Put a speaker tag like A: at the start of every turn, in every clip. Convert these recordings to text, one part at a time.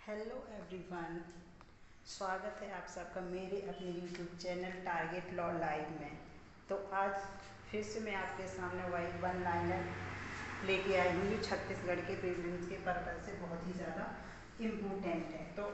A: Hello everyone, स्वागत है आप सबका मेरे अपने YouTube channel target law live में। तो आज फिर से मैं आपके सामने वही वन लाइनर लेके आई हूँ जो छत्तीसगढ़ के प्रीलिम्स के पर्पज से बहुत ही ज़्यादा इम्पोर्टेंट है। तो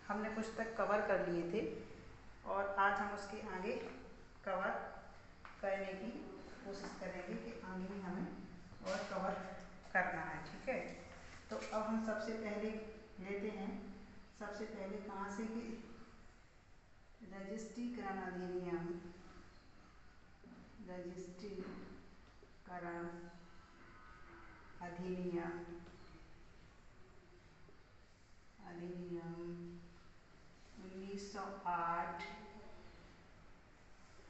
A: हमने कुछ तक कवर कर लिए थे और आज हम उसके आगे कवर करने की कोशिश करेंगे कि आगे भी हमें और कवर करना है। ठीक है, तो अब हम सबसे पहले लेते हैं। सबसे पहले कहाँ से कि रजिस्ट्रीकरण अधिनियम, रजिस्ट्रीकरण अधिनियम अधिनियम 1908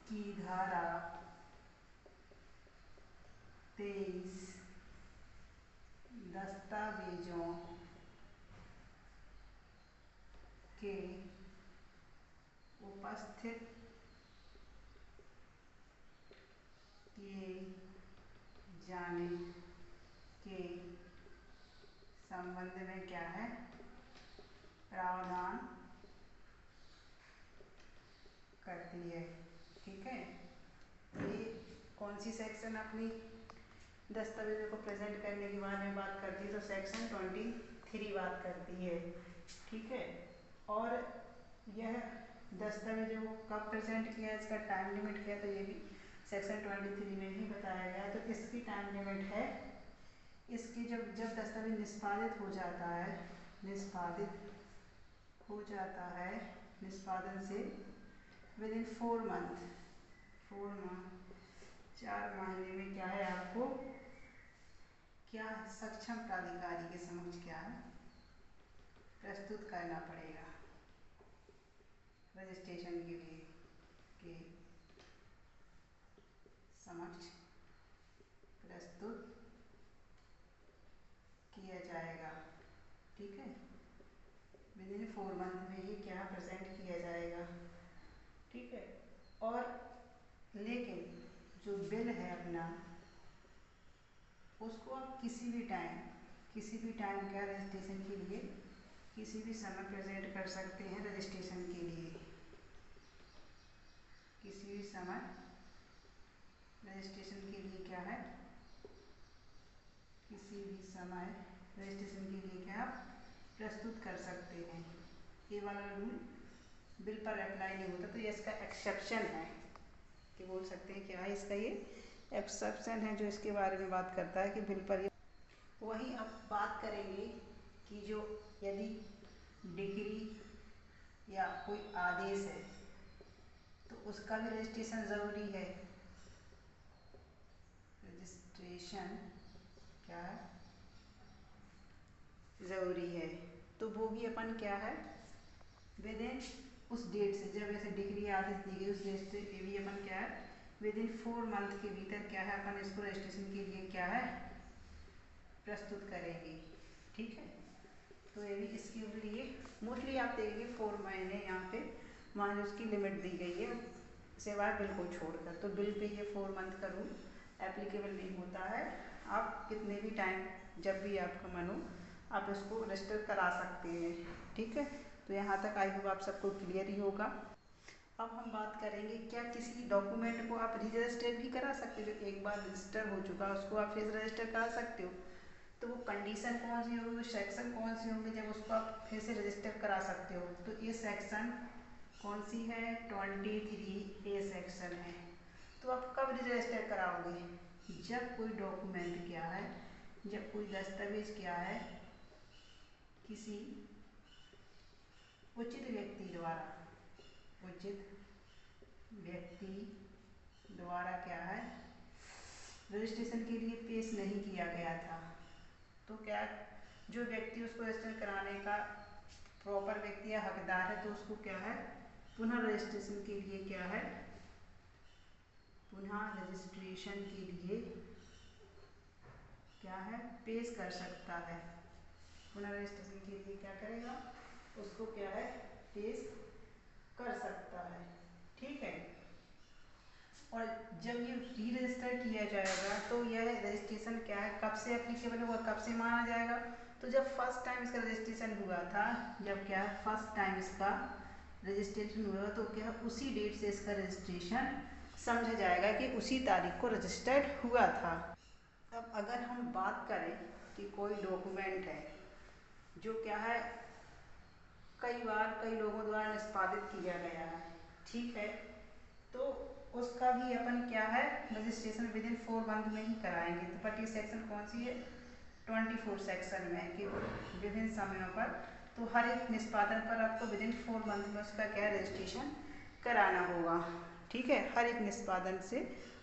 A: की धारा 23 दस्तावेजों के उपस्थित किए जाने के संबंध में क्या है, प्रावधान करती है। ठीक है, ये कौन सी सेक्शन अपनी दस्तावेजों को प्रेजेंट करने के बारे में बात करती है? तो सेक्शन 23 बात करती है। ठीक है, और यह दस्तावेजों को कब प्रेजेंट किया, इसका टाइम लिमिट क्या है, तो ये भी सेक्शन 23 में ही बताया गया है। तो इसकी टाइम लिमिट है, इसकी जब जब दस्तावेज निष्पादित हो जाता है, निष्पादित हो जाता है, निष्पादन से विद इन 4 मंथ, 4 महीने में क्या है, आपको क्या सक्षम प्राधिकारी के समक्ष क्या है, प्रस्तुत करना पड़ेगा रजिस्ट्रेशन के लिए, के समक्ष प्रस्तुत किया जाएगा। ठीक है, विद इन 4 मंथ में ही क्या प्रेजेंट किया जाएगा। ठीक है, और लेकिन जो बिल है अपना, उसको आप किसी भी टाइम क्या रजिस्ट्रेशन के लिए किसी भी समय प्रेजेंट कर सकते हैं। रजिस्ट्रेशन के लिए किसी भी समय रजिस्ट्रेशन के लिए क्या है, किसी भी समय रजिस्ट्रेशन के लिए क्या आप प्रस्तुत कर सकते हैं। ये वाला रूल बिल पर अप्लाई नहीं होता, तो ये इसका एक्सेप्शन है कि बोल सकते हैं क्या है, इसका ये एक्सेप्शन है जो इसके बारे में बात करता है कि बिल पर ये। वहीं अब बात करेंगे कि जो यदि डिग्री या कोई आदेश है तो उसका भी रजिस्ट्रेशन ज़रूरी है। रजिस्ट्रेशन क्या है, ज़रूरी है। तो वो भी अपन क्या है, विद इन उस डेट से, जब ऐसे डिग्री आदेश दी गई उस डेट से ये भी अपन क्या है, विद इन 4 मंथ के भीतर क्या है, अपन इसको रजिस्ट्रेशन के लिए क्या है, प्रस्तुत करेंगे। ठीक है, तो ये भी इसके लिए मोस्टली आप देखेंगे 4 महीने यहाँ पे मान उसकी लिमिट दी गई है, सिवाय बिल को छोड़कर। तो बिल पे ये 4 मंथ का रूल एप्लीकेबल नहीं होता है। आप कितने भी टाइम, जब भी आपका मन हो, आप इसको रजिस्टर करा सकते हैं। ठीक है, तो यहाँ तक आई होप आप सबको क्लियर ही होगा। अब हम बात करेंगे क्या किसी डॉक्यूमेंट को आप रजिस्टर भी करा सकते हो, जो एक बार रजिस्टर हो चुका है उसको आप फिर रजिस्टर करा सकते हो। तो वो कंडीशन कौन सी होगी, वो सेक्शन कौन सी होंगे जब उसको आप फिर से रजिस्टर करा सकते हो? तो ये सेक्शन कौन सी है, 23A सेक्शन है। तो आप कब रजिस्टर कराओगे, जब कोई डॉक्यूमेंट क्या है, जब कोई दस्तावेज क्या है, किसी उचित व्यक्ति द्वारा, उचित व्यक्ति द्वारा क्या है, रजिस्ट्रेशन के लिए पेश नहीं किया गया था। तो क्या जो व्यक्ति उसको रजिस्टर कराने का प्रॉपर व्यक्ति या हकदार है, तो उसको क्या है, पुनः रजिस्ट्रेशन के लिए क्या है, पुनः रजिस्ट्रेशन के लिए क्या है, पेश कर सकता है। पुनः रजिस्ट्रेशन के लिए क्या करेगा, उसको क्या है, पेश कर सकता है। ठीक है, और जब ये री रजिस्टर किया जाएगा तो यह रजिस्ट्रेशन क्या है, कब से एप्लीकेबल होगा, कब से माना जाएगा। तो जब फर्स्ट टाइम इसका रजिस्ट्रेशन हुआ था, जब क्या फर्स्ट टाइम इसका रजिस्ट्रेशन हुआ तो क्या उसी डेट से इसका रजिस्ट्रेशन समझा जाएगा कि उसी तारीख को रजिस्टर्ड हुआ था। अब अगर हम बात करें कि कोई डॉक्यूमेंट है जो क्या है कई बार कई लोगों द्वारा निष्पादित किया गया है, ठीक है, तो उसका भी अपन क्या है रजिस्ट्रेशन विद इन 4 मंथ में ही कराएंगे। तो बट ये सेक्शन कौन सी है, 24 सेक्शन में कि विभिन्न समयों पर, तो हर एक निष्पादन पर आपको विद इन 4 मंथ में उसका क्या रजिस्ट्रेशन कराना होगा, ठीक है। हर एक निष्पादन से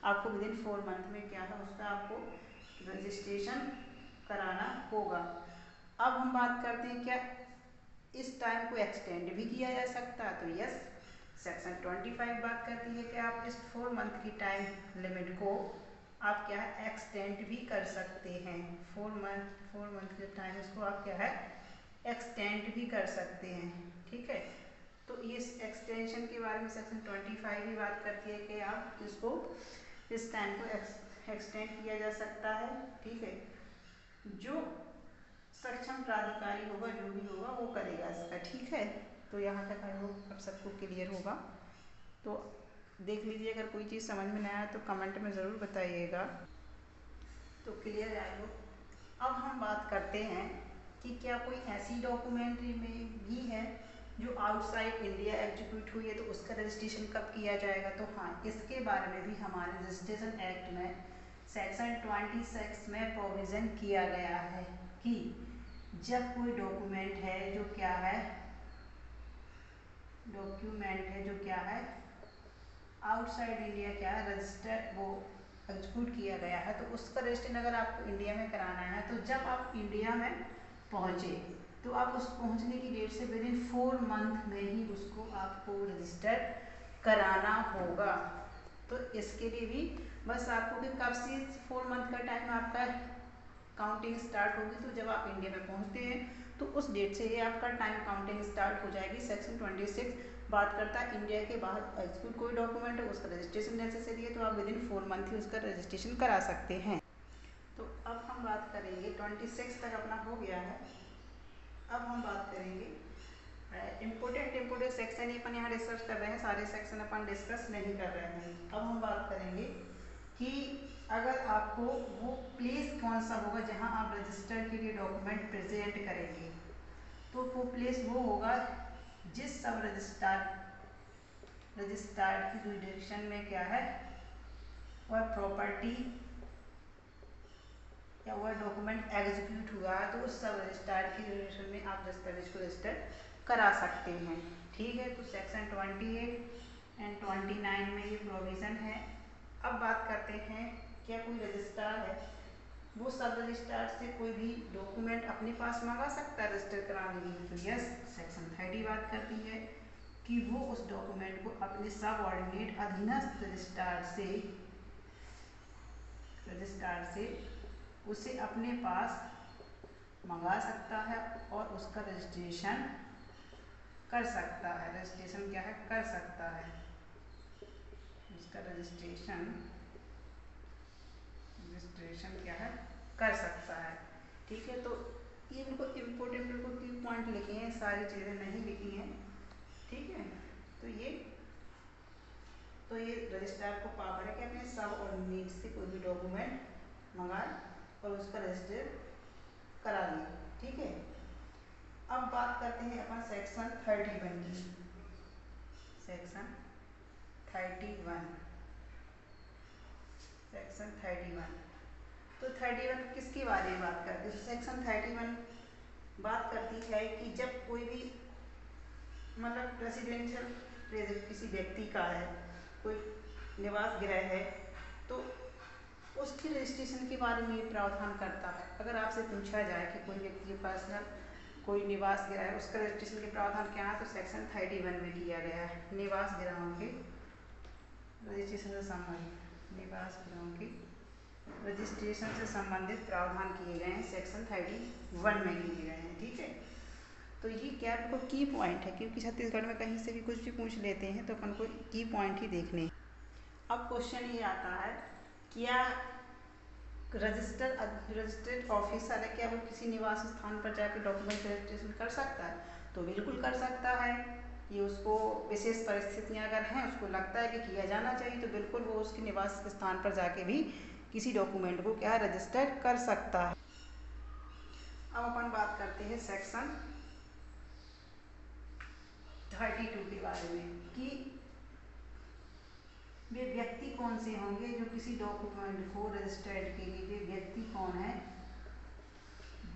A: आपको विद इन 4 मंथ में क्या है उसका आपको रजिस्ट्रेशन कराना होगा। अब हम बात करते हैं क्या इस टाइम को एक्सटेंड भी किया जा सकता है, तो यस, सेक्शन 25 बात करती है कि आप इस 4 मंथ की टाइम लिमिट को आप क्या है एक्सटेंड भी कर सकते हैं। 4 मंथ के टाइम इसको आप क्या है एक्सटेंड भी कर सकते हैं, ठीक है। तो इस एक्सटेंशन के बारे में सेक्शन 25 भी बात करती है कि आप इसको इस टाइम को एक्सटेंड किया जा सकता है, ठीक है। जो सक्षम प्राधिकारी होगा, जो भी होगा वो करेगा इसका, ठीक है। तो यहाँ तक आई होप अब सबको क्लियर होगा। तो देख लीजिए, अगर कोई चीज़ समझ में नहीं आया तो कमेंट में ज़रूर बताइएगा। तो क्लियर आई होप। अब हम बात करते हैं कि क्या कोई ऐसी डॉक्यूमेंट्री में भी है जो आउटसाइड इंडिया एग्जीक्यूट हुई है, तो उसका रजिस्ट्रेशन कब किया जाएगा। तो हाँ, इसके बारे में भी हमारे रजिस्ट्रेशन एक्ट में सेक्शन 26 में प्रोविज़न किया गया है कि जब कोई डॉक्यूमेंट है जो क्या है आउटसाइड इंडिया क्या है रजिस्टर वो एग्जीक्यूट किया गया है, तो उसका रजिस्ट्रेशन अगर आपको इंडिया में कराना है तो जब आप इंडिया में पहुँचे तो आप उस पहुँचने की डेट से विद इन 4 मंथ में ही उसको आपको रजिस्टर कराना होगा। तो इसके लिए भी बस आपको कि कब से 4 मंथ का टाइम आपका काउंटिंग स्टार्ट होगी, तो जब आप इंडिया में पहुंचते हैं तो उस डेट से ही आपका टाइम काउंटिंग स्टार्ट हो जाएगी। सेक्शन 26 बात करता है इंडिया के बाहर एग्जीक्यूट कोई डॉक्यूमेंट है उसका रजिस्ट्रेशन नेसेसरी है, तो आप विद इन 4 मंथ ही उसका रजिस्ट्रेशन करा सकते हैं। तो अब हम बात करेंगे 26 तक अपना हो गया है। अब हम बात करेंगे इम्पोर्टेंट सेक्शन ही अपन यहाँ डिस्कस कर रहे हैं, सारे सेक्शन अपन डिस्कस नहीं कर रहे हैं। अब हम बात करेंगे कि अगर आपको वो प्लेस कौन सा होगा जहां आप रजिस्टर के लिए डॉक्यूमेंट प्रेजेंट करेंगे, तो वो प्लेस वो होगा जिस सब रजिस्ट्रार की जुरिडिक्शन में क्या है वह प्रॉपर्टी या वह डॉक्यूमेंट एग्जीक्यूट हुआ है, तो उस सब रजिस्ट्रार की जुरिडिक्शन में आप दस्तावेज को रजिस्टर करा सकते हैं, ठीक है। तो सेक्शन 28 एंड 29 में ये प्रोविज़न है। अब बात करते हैं क्या कोई रजिस्ट्रार है वो सब रजिस्ट्रार से कोई भी डॉक्यूमेंट अपने पास मंगा सकता है रजिस्टर कराने के लिए, तो यस, सेक्शन 30 बात करती है कि वो उस डॉक्यूमेंट को अपने सबऑर्डिनेट अधीनस्थ रजिस्ट्रार से उसे अपने पास मंगा सकता है और उसका रजिस्ट्रेशन कर सकता है। रजिस्ट्रेशन क्या है कर सकता है, उसका रजिस्ट्रेशन क्या है कर सकता है, ठीक है। तो ये बिल्कुल इम्पोर्टेंट बिल्कुल की पॉइंट लिखे हैं, सारी चीज़ें नहीं लिखी हैं, ठीक है। तो ये रजिस्ट्रार को पावर है कि अपने सब ऑर्डिनेट से कोई भी डॉक्यूमेंट मंगाए और उसका रजिस्टर करा ले, ठीक है। अब बात करते हैं अपन सेक्शन 31 की। सेक्शन 31 तो 31 किसके बारे में बात करती है। सेक्शन 31 बात करती है कि जब कोई भी मतलब रेजिडेंशियल किसी व्यक्ति का है, कोई निवास गृह है, तो उसकी रजिस्ट्रेशन के बारे में ये प्रावधान करता है। अगर आपसे पूछा जाए कि कोई व्यक्ति पर्सनल कोई निवास गृह है उसका रजिस्ट्रेशन के प्रावधान क्या है, तो सेक्शन 31 में किया गया है। निवास गृहों के रजिस्ट्रेशन से संबंधित रजिस्ट्रेशन से संबंधित प्रावधान किए गए हैं, सेक्शन 31 में किए गए हैं, ठीक है। तो ये क्या आपको की पॉइंट है, क्योंकि छत्तीसगढ़ में कहीं से भी कुछ भी पूछ लेते हैं तो अपन को की पॉइंट ही देखने हैं। अब क्वेश्चन ये आता है, क्या रजिस्टर्ड ऑफिसर है, क्या वो किसी निवास स्थान पर जाकर डॉक्यूमेंट रजिस्ट्रेशन कर सकता है? तो बिल्कुल कर सकता है। ये उसको विशेष परिस्थितियां अगर हैं, उसको लगता है कि किया जाना चाहिए, तो बिल्कुल वो उसके निवास स्थान पर जाके भी किसी डॉक्यूमेंट को क्या रजिस्टर कर सकता है। अब अपन बात करते हैं सेक्शन 32 के बारे में कि वे व्यक्ति कौन से होंगे जो किसी डॉक्यूमेंट को रजिस्टर्ड के लिए, वे व्यक्ति कौन है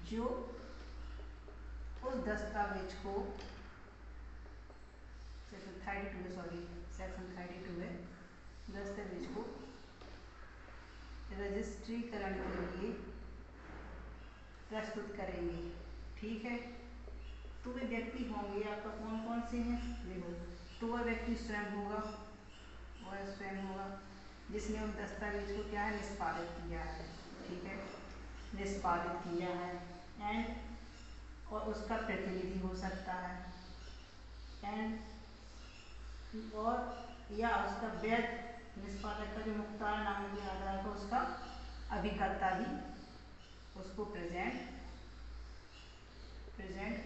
A: जो उस दस्तावेज को, सेक्शन 32 है, दस्तावेज को रजिस्ट्रीकरण के लिए प्रस्तुत करेंगे। ठीक है, तो वे व्यक्ति होंगे आपका कौन कौन से हैं, देखो, तो वह व्यक्ति स्वयं होगा, जिसने उस दस्तावेज को क्या है निष्पादित किया है। ठीक है, निष्पादित किया है, एंड और उसका प्रतिनिधि हो सकता है, एंड और या उसका वैध निष्पादक का जो मुख्तार नाम के आधार पर उसका अभिकर्ता ही उसको प्रेजेंट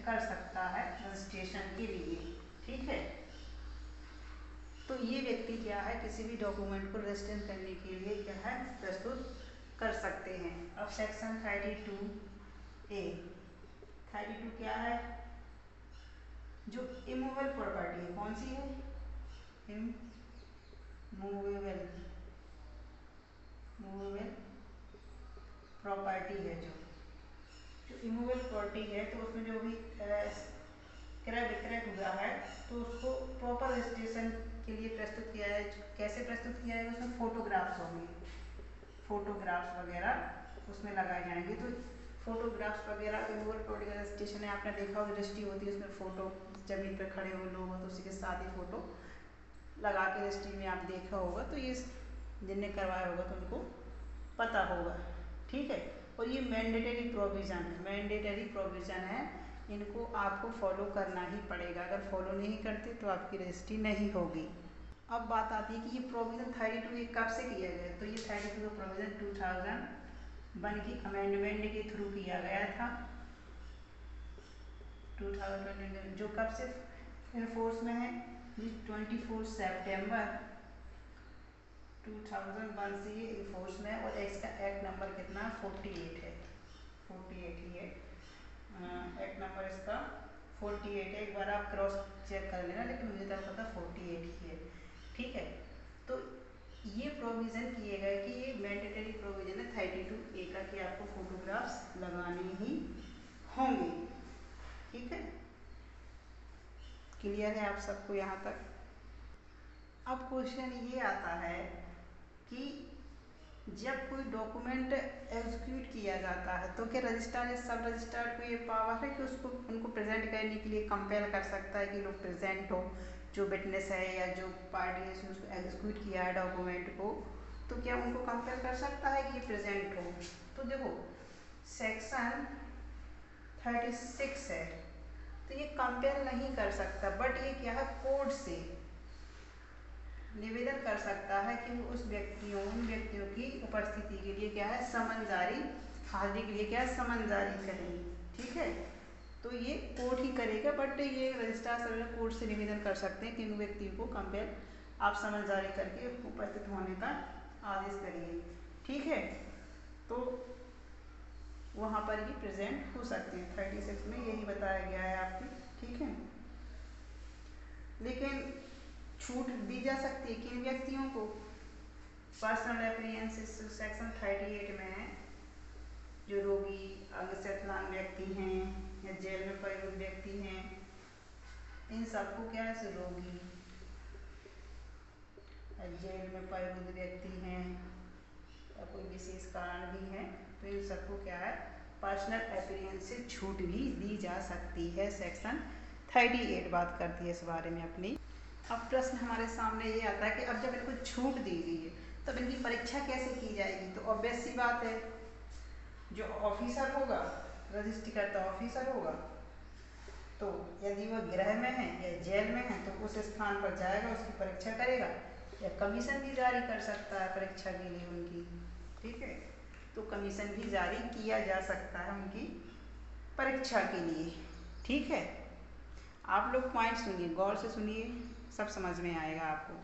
A: कर सकता है रजिस्ट्रेशन के लिए। ठीक है, तो ये व्यक्ति क्या है किसी भी डॉक्यूमेंट को रजिस्टर करने के लिए क्या है प्रस्तुत कर सकते हैं। अब सेक्शन 32A, 32 क्या है, जो इमूवेबल प्रॉपर्टी है, कौन सी है, इमूवेबल प्रॉपर्टी है, जो इमूवेबल प्रॉपर्टी है, तो उसमें जो भी क्रय विक्रय हुआ है तो उसको प्रॉपर रजिस्ट्रेशन के लिए प्रस्तुत किया है। कैसे प्रस्तुत किया है, उसमें फोटोग्राफ्स होंगे, फोटोग्राफ्स वगैरह उसमें लगाए जाएंगे। तो फोटोग्राफ्स वगैरह इमूवेबल प्रॉपर्टी का रजिस्ट्रेशन है, आपने देखा होगा रजिस्ट्री होती है, उसमें फोटो जमीन पर खड़े हुए लोग हो तो उसी के साथ ही फोटो लगा के रजिस्ट्री में आप देखा होगा, तो ये जिनने करवाया होगा तो उनको पता होगा। ठीक है, और ये मैंडेटरी प्रोविज़न है, इनको आपको फॉलो करना ही पड़ेगा, अगर फॉलो नहीं करते तो आपकी रजिस्ट्री नहीं होगी। अब बात आती है कि ये प्रोविज़न 32 ये कब से किया गया, तो ये 32 का प्रोविज़न 2001 की अमेंडमेंट के थ्रू किया गया था। 2020 जो कब से इनफोर्स में है, 24 सितंबर 2001 से ये इनफोर्स में, और इसका एक्ट नंबर कितना 48 है, 48 ही है, एक्ट नंबर इसका 48 है। एक बार आप क्रॉस चेक कर लेना, लेकिन मुझे तो पता 48 ही है। ठीक है, तो ये प्रोविज़न किए गए कि ये मैंडेटरी प्रोविज़न है 32A का कि आपको फोटोग्राफ्स लगाने ही होंगे। ठीक है, क्लियर है आप सबको यहाँ तक। अब क्वेश्चन ये आता है कि जब कोई डॉक्यूमेंट एग्जीक्यूट किया जाता है तो क्या रजिस्ट्रार या सब रजिस्ट्रार को ये पावर है कि उसको उनको प्रेजेंट करने के लिए कंपेल कर सकता है कि लोग प्रेजेंट हो, जो विटनेस है या जो पार्टी है उसको एग्जीक्यूट किया है डॉक्यूमेंट को, तो क्या उनको कंपेल कर सकता है कि ये प्रेजेंट हो? तो देखो सेक्शन 36 है, तो ये कंपेल नहीं कर सकता, बट ये क्या है कोर्ट से निवेदन कर सकता है कि वो उन व्यक्तियों की उपस्थिति के लिए क्या है समन जारी, हाजिरी के लिए क्या है समन जारी करेंगे। ठीक है, तो ये कोर्ट ही करेगा, बट ये रजिस्ट्रार सब कोर्ट से निवेदन कर सकते हैं कि इन व्यक्तियों को कंपेल आप समन जारी करके उपस्थित होने का आदेश करिए। ठीक है, तो वहाँ पर ये प्रेजेंट हो सकते हैं, 36 में यही बताया गया है आपकी। ठीक है, लेकिन छूट दी जा सकती है किन व्यक्तियों को, पर्सनल एप्रियंसेस सेक्शन 38 में है, जो रोगी अंग से विकलांग व्यक्ति हैं या जेल में पड़े हुए व्यक्ति हैं, इन सबको क्या है रोगी, जेल में पड़े हुए व्यक्ति हैं या कोई विशेष कारण भी है, तो इन सबको क्या है पर्सनल एप्रियंस से छूट भी दी जा सकती है। सेक्शन 38 बात करती है इस बारे में अपनी। अब प्रश्न हमारे सामने ये आता है कि अब जब इनको छूट दी गई है तब इनकी परीक्षा कैसे की जाएगी, तो ऑब्वियस सी बात है जो ऑफिसर होगा, रजिस्ट्री करता ऑफिसर होगा, तो यदि वह गृह में है या जेल में है तो उस स्थान पर जाएगा, उसकी परीक्षा करेगा, या कमीशन भी जारी कर सकता है परीक्षा के लिए उनकी, ठीक है। तो कमीशन भी जारी किया जा सकता है उनकी परीक्षा के लिए, ठीक है। आप लोग पॉइंट सुनिए, गौर से सुनिए, सब समझ में आएगा आपको।